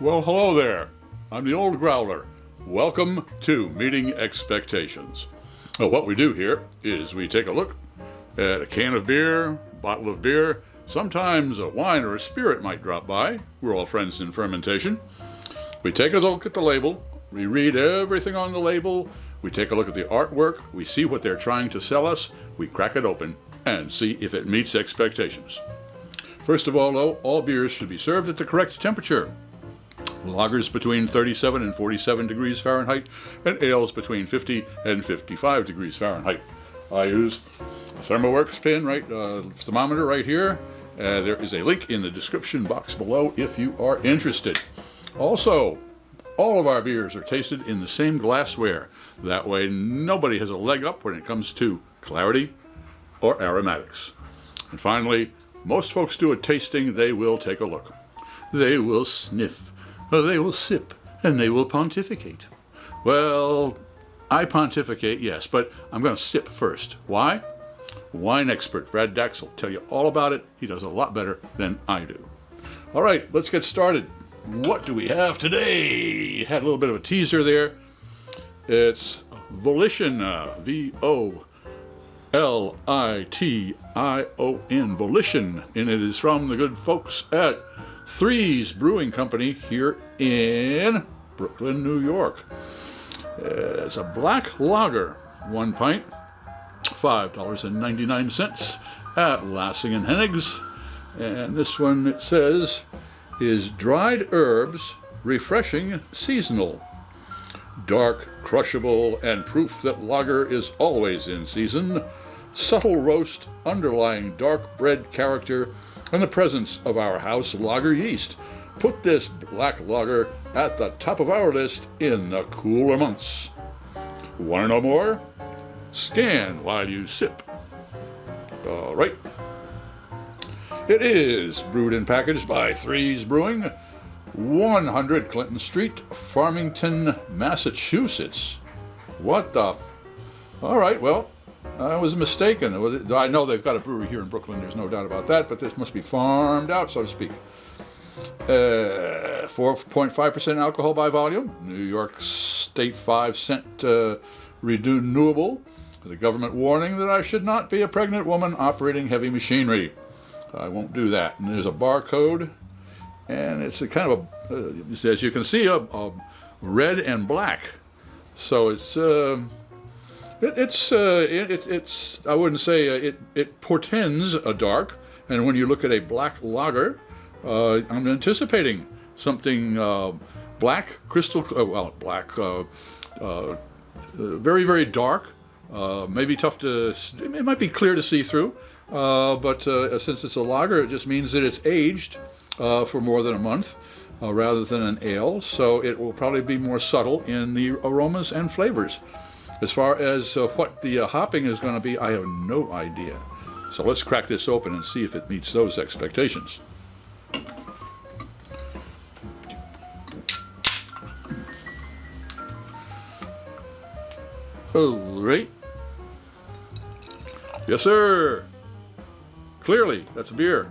Well, hello there. I'm the old Growler. Welcome to Meeting Expectations. Well, what we do here is we take a look at a can of beer, bottle of beer, sometimes a wine or a spirit might drop by. We're all friends in fermentation. We take a look at the label, we read everything on the label, we take a look at the artwork, we see what they're trying to sell us, we crack it open and see if it meets expectations. First of all, though, all beers should be served at the correct temperature. Lagers between 37 and 47 degrees Fahrenheit, and ales between 50 and 55 degrees Fahrenheit. I use a ThermoWorks pin, thermometer right here. There is a link in the description box below if you are interested. Also, all of our beers are tasted in the same glassware. That way nobody has a leg up when it comes to clarity or aromatics. And finally, most folks do a tasting, they will take a look. They will sniff. They will sip, and they will pontificate. Well, I pontificate, yes, but I'm going to sip first. Why? Wine expert Brad Dax will tell you all about it. He does a lot better than I do. All right, let's get started. What do we have today? Had a little bit of a teaser there. It's Volition, V-O-L-I-T-I-O-N, Volition, and it is from the good folks at Threes Brewing Company here in Brooklyn, New York. It's a black lager, 1 pint, $5.99 at Lassing & Hennig's. And this one, it says, is dried herbs, refreshing, seasonal. Dark, crushable, and proof that lager is always in season. Subtle roast, underlying dark bread character, and the presence of our house lager yeast put this black lager at the top of our list in the cooler months. Want to know more? Scan while you sip. All right. It is brewed and packaged by Threes Brewing, 100 Clinton Street, Farmington, Massachusetts. What the? All right, well, I was mistaken. I know they've got a brewery here in Brooklyn, there's no doubt about that, but this must be farmed out, so to speak. 4.5% alcohol by volume, New York State 5-cent renewable. The government warning that I should not be a pregnant woman operating heavy machinery. I won't do that. And there's a barcode, and it's a kind of as you can see, a red and black. So it's I wouldn't say it portends a dark, and when you look at a black lager, I'm anticipating something black, very, very dark, maybe tough to, it might be clear to see through, but since it's a lager, it just means that it's aged for more than a month rather than an ale, so it will probably be more subtle in the aromas and flavors. As far as what the hopping is going to be, I have no idea. So let's crack this open and see if it meets those expectations. All right. Yes, sir. Clearly, that's a beer.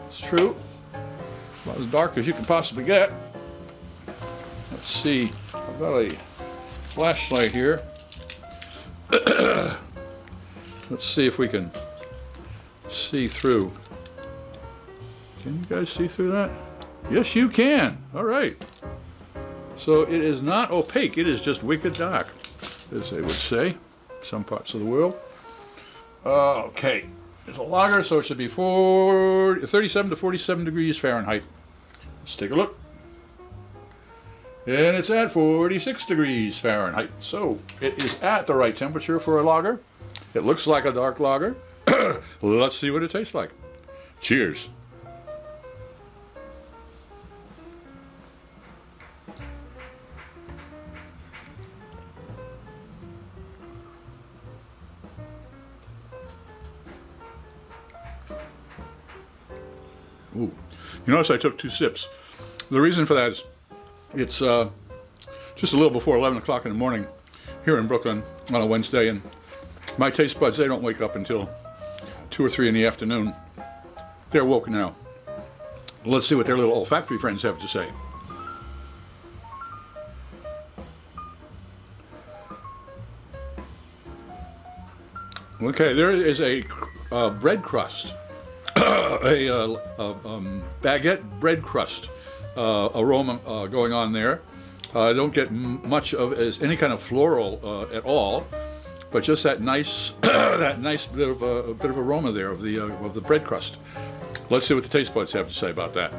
It's true. About as dark as you can possibly get. Let's see. I've got a flashlight here. Let's see if we can see through. Can you guys see through that? Yes, you can. All right. So it is not opaque. It is just wicked dark, as they would say, some parts of the world. Okay. It's a lager, so it should be 37 to 47 degrees Fahrenheit. Let's take a look. And it's at 46 degrees Fahrenheit. So it is at the right temperature for a lager. It looks like a dark lager. Let's see what it tastes like. Cheers. Ooh. You notice I took 2 sips. The reason for that is it's just a little before 11 o'clock in the morning here in Brooklyn on a Wednesday, and my taste buds, they don't wake up until 2 or 3 in the afternoon. They're woke now. Let's see what their little olfactory friends have to say. Okay, there is a bread crust, a baguette bread crust aroma going on there. I don't get much of as any kind of floral at all, but just that nice that nice bit of aroma there of the bread crust. Let's see what the taste buds have to say about that.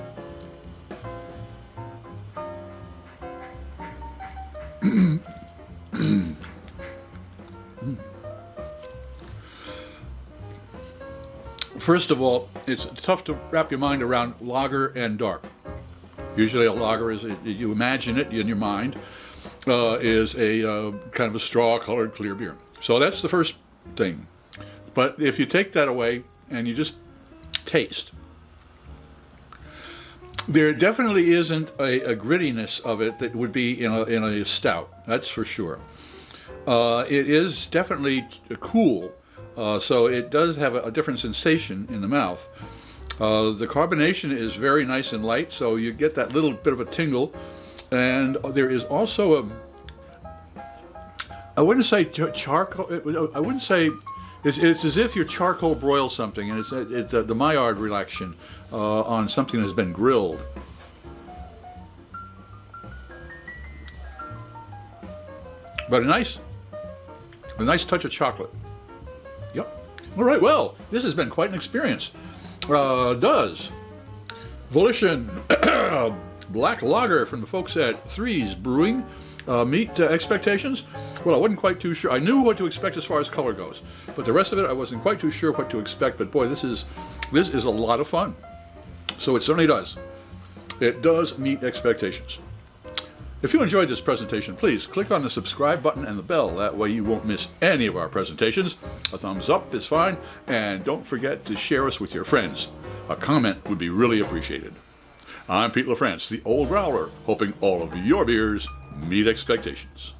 First of all, it's tough to wrap your mind around lager and dark. Usually a lager is, you imagine it in your mind, is a kind of a straw-colored clear beer. So that's the first thing. But if you take that away and you just taste, there definitely isn't a grittiness of it that would be in a stout. That's for sure. It is definitely cool. So it does have a different sensation in the mouth. The carbonation is very nice and light, so you get that little bit of a tingle. And there is also I wouldn't say charcoal, I wouldn't say, it's as if you charcoal broil something, and it's the Maillard reaction on something that's been grilled. But a nice touch of chocolate. Yep. All right, well, this has been quite an experience. Does Volition Black Lager from the folks at Threes Brewing meet expectations? Well, I wasn't quite too sure. I knew what to expect as far as color goes, but the rest of it I wasn't quite too sure what to expect. But boy, this is a lot of fun. So it certainly does. It does meet expectations. If you enjoyed this presentation, please click on the subscribe button and the bell. That way you won't miss any of our presentations. A thumbs up is fine, and don't forget to share us with your friends. A comment would be really appreciated. I'm Pete LaFrance, the Old Growler, hoping all of your beers meet expectations.